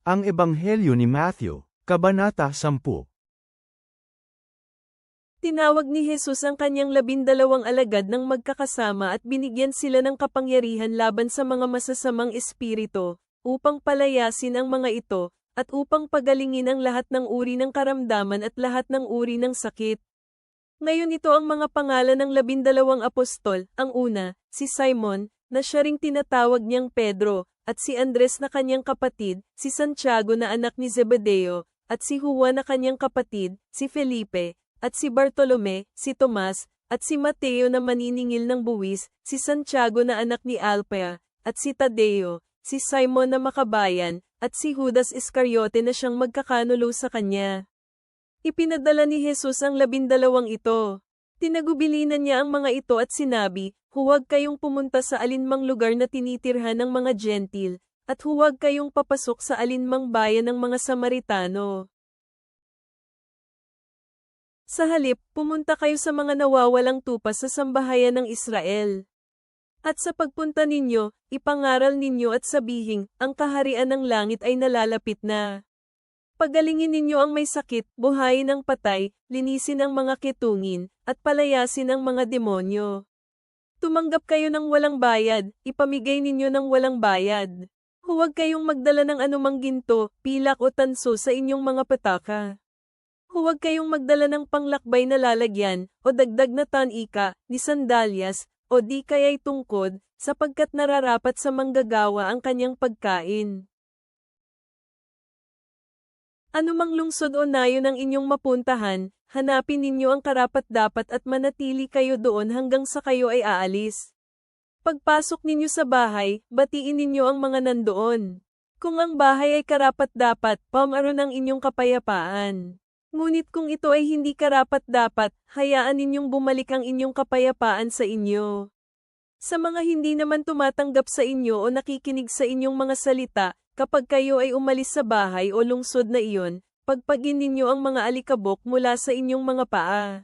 Ang Ebanghelyo ni Matthew, Kabanata 10. Tinawag ni Jesus ang kanyang 12 alagad ng magkakasama at binigyan sila ng kapangyarihan laban sa mga masasamang espiritu, upang palayasin ang mga ito, at upang pagalingin ang lahat ng uri ng karamdaman at lahat ng uri ng sakit. Ngayon ito ang mga pangalan ng 12 apostol, ang una, si Simon, na siya ring tinatawag niyang Pedro, at si Andres na kanyang kapatid, si Santiago na anak ni Zebedeo, at si Juan na kanyang kapatid, si Felipe, at si Bartolome, si Tomas, at si Mateo na maniningil ng buwis, si Santiago na anak ni Alpea, at si Tadeo, si Simon na makabayan, at si Judas Iscariote na siyang magkakanulo sa kanya. Ipinadala ni Jesus ang 12 ito. Tinagubilinan niya ang mga ito at sinabi, huwag kayong pumunta sa alinmang lugar na tinitirhan ng mga Gentil, at huwag kayong papasok sa alinmang bayan ng mga Samaritano. Sa halip, pumunta kayo sa mga nawawalang tupa sa sambahayan ng Israel. At sa pagpunta ninyo, ipangaral ninyo at sabihin, ang kaharian ng langit ay nalalapit na. Pagalingin ninyo ang may sakit, buhayin ang patay, linisin ang mga kitungin, at palayasin ang mga demonyo. Tumanggap kayo ng walang bayad, ipamigay ninyo ng walang bayad. Huwag kayong magdala ng anumang ginto, pilak o tanso sa inyong mga pataka. Huwag kayong magdala ng panglakbay na lalagyan, o dagdag na tanika, ni sandalyas, o di kaya'y tungkod, sapagkat nararapat sa manggagawa ang kanyang pagkain. Anumang lungsod o nayon ang inyong mapuntahan, hanapin ninyo ang karapat-dapat at manatili kayo doon hanggang sa kayo ay aalis. Pagpasok ninyo sa bahay, batiin ninyo ang mga nandoon. Kung ang bahay ay karapat-dapat, pamaron ang inyong kapayapaan. Ngunit kung ito ay hindi karapat-dapat, hayaan ninyong bumalik ang inyong kapayapaan sa inyo. Sa mga hindi naman tumatanggap sa inyo o nakikinig sa inyong mga salita, kapag kayo ay umalis sa bahay o lungsod na iyon, pagpagin ninyo ang mga alikabok mula sa inyong mga paa.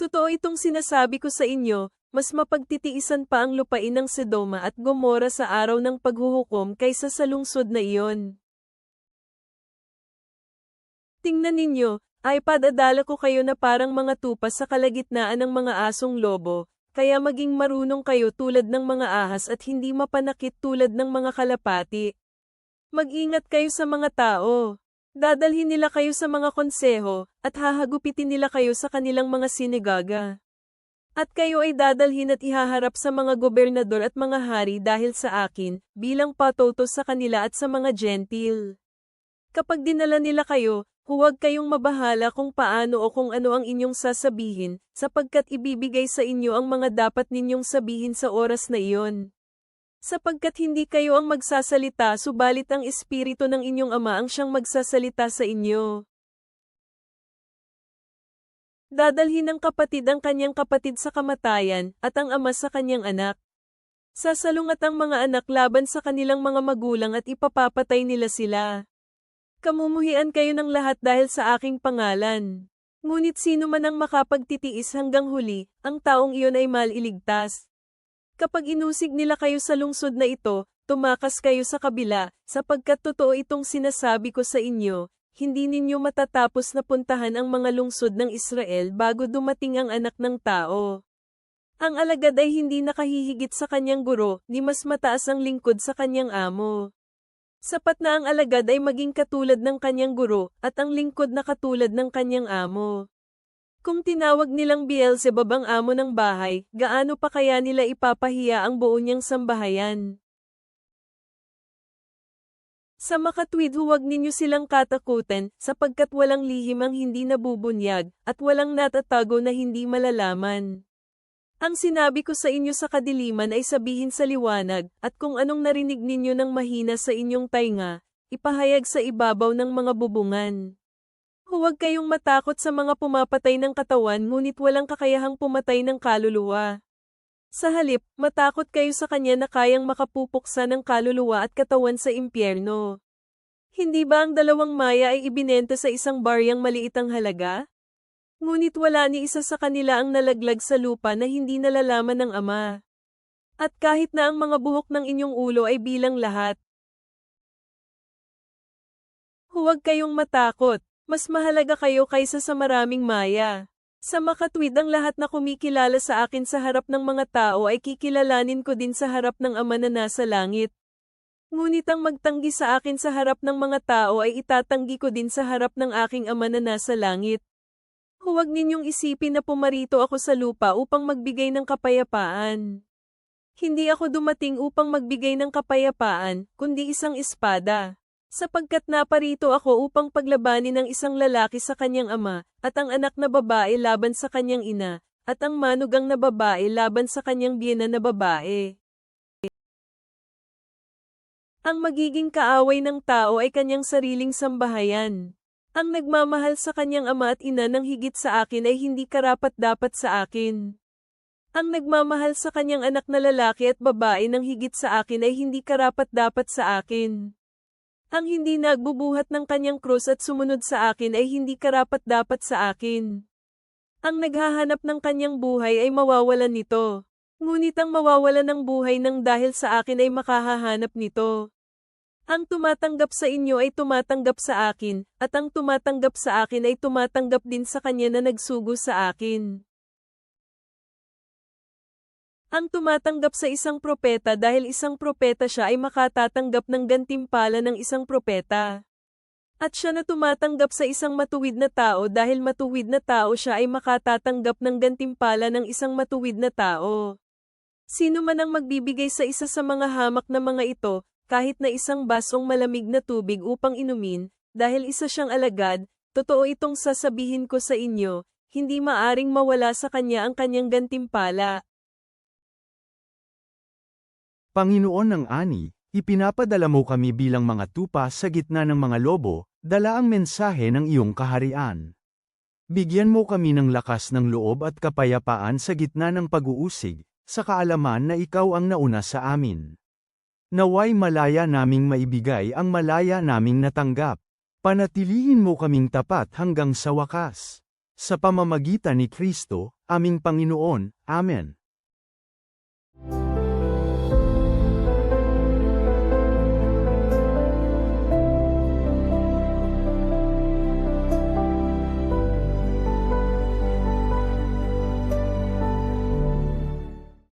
Totoo itong sinasabi ko sa inyo, mas mapagtitiisan pa ang lupain ng Sodoma at Gomora sa araw ng paghuhukom kaysa sa lungsod na iyon. Tingnan ninyo, ay padadala ko kayo na parang mga tupa sa kalagitnaan ng mga asong lobo, kaya maging marunong kayo tulad ng mga ahas at hindi mapanakit tulad ng mga kalapati. Mag-ingat kayo sa mga tao. Dadalhin nila kayo sa mga konseho, at hahagupitin nila kayo sa kanilang mga sinagoga. At kayo ay dadalhin at ihaharap sa mga gobernador at mga hari dahil sa akin, bilang patuto sa kanila at sa mga Gentil. Kapag dinala nila kayo, huwag kayong mabahala kung paano o kung ano ang inyong sasabihin, sapagkat ibibigay sa inyo ang mga dapat ninyong sabihin sa oras na iyon. Sapagkat hindi kayo ang magsasalita subalit ang Espiritu ng inyong Ama ang siyang magsasalita sa inyo. Dadalhin ng kapatid ang kanyang kapatid sa kamatayan, at ang ama sa kanyang anak. Sasalungat ang mga anak laban sa kanilang mga magulang at ipapapatay nila sila. Kamumuhian kayo ng lahat dahil sa aking pangalan. Ngunit sino man ang makapagtitiis hanggang huli, ang taong iyon ay maliligtas. Kapag inusig nila kayo sa lungsod na ito, tumakas kayo sa kabila, sapagkat totoo itong sinasabi ko sa inyo, hindi ninyo matatapos na puntahan ang mga lungsod ng Israel bago dumating ang anak ng tao. Ang alagad ay hindi nakahihigit sa kanyang guro, ni mas mataas ang lingkod sa kanyang amo. Sapat na ang alagad ay maging katulad ng kanyang guro, at ang lingkod na katulad ng kanyang amo. Kung tinawag nilang Beelzebub ang amo ng bahay, gaano pa kaya nila ipapahiya ang buo niyang sambahayan? Sa makatwid huwag ninyo silang katakutan, sapagkat walang lihim ang hindi nabubunyag, at walang natatago na hindi malalaman. Ang sinabi ko sa inyo sa kadiliman ay sabihin sa liwanag, at kung anong narinig ninyo ng mahina sa inyong tainga, ipahayag sa ibabaw ng mga bubungan. Huwag kayong matakot sa mga pumapatay ng katawan ngunit walang kakayahang pumatay ng kaluluwa. Sa halip, matakot kayo sa kanya na kayang makapupuksa ng kaluluwa at katawan sa impyerno. Hindi ba ang 2 maya ay ibinenta sa isang baryang maliitang halaga? Ngunit wala ni isa sa kanila ang nalaglag sa lupa na hindi nalalaman ng Ama. At kahit na ang mga buhok ng inyong ulo ay bilang lahat, Huwag kayong matakot, mas mahalaga kayo kaysa sa maraming maya. Sa makatwid ang lahat na kumikilala sa akin sa harap ng mga tao ay kikilalanin ko din sa harap ng Ama na nasa langit. Ngunit ang magtanggi sa akin sa harap ng mga tao ay itatanggi ko din sa harap ng aking Ama na nasa langit. Huwag ninyong isipin na pumarito ako sa lupa upang magbigay ng kapayapaan. Hindi ako dumating upang magbigay ng kapayapaan, kundi isang espada. Sapagkat naparito ako upang paglabanin ang isang lalaki sa kanyang ama, at ang anak na babae laban sa kanyang ina, at ang manugang na babae laban sa kanyang biyenan na babae. Ang magiging kaaway ng tao ay kanyang sariling sambahayan. Ang nagmamahal sa kanyang ama at ina ng higit sa akin ay hindi karapat-dapat sa akin. Ang nagmamahal sa kanyang anak na lalaki at babae ng higit sa akin ay hindi karapat-dapat sa akin. Ang hindi nagbubuhat ng kanyang krus at sumunod sa akin ay hindi karapat-dapat sa akin. Ang naghahanap ng kanyang buhay ay mawawalan nito. Ngunit ang mawawalan ng buhay ng dahil sa akin ay makahahanap nito. Ang tumatanggap sa inyo ay tumatanggap sa akin, at ang tumatanggap sa akin ay tumatanggap din sa kanya na nagsugo sa akin. Ang tumatanggap sa isang propeta dahil isang propeta siya ay makatatanggap ng gantimpala ng isang propeta. At siya na tumatanggap sa isang matuwid na tao dahil matuwid na tao siya ay makatatanggap ng gantimpala ng isang matuwid na tao. Sino man ang magbibigay sa isa sa mga hamak na mga ito, kahit na isang basong malamig na tubig upang inumin, dahil isa siyang alagad, totoo itong sasabihin ko sa inyo, hindi maaring mawala sa kanya ang kanyang gantimpala. Panginoon ng ani, ipinapadala mo kami bilang mga tupa sa gitna ng mga lobo, dala ang mensahe ng iyong kaharian. Bigyan mo kami ng lakas ng loob at kapayapaan sa gitna ng pag-uusig, sa kaalaman na ikaw ang nauna sa amin. Naway malaya naming maibigay ang malaya naming natanggap. Panatilihin mo kaming tapat hanggang sa wakas. Sa pamamagitan ni Kristo, aming Panginoon. Amen.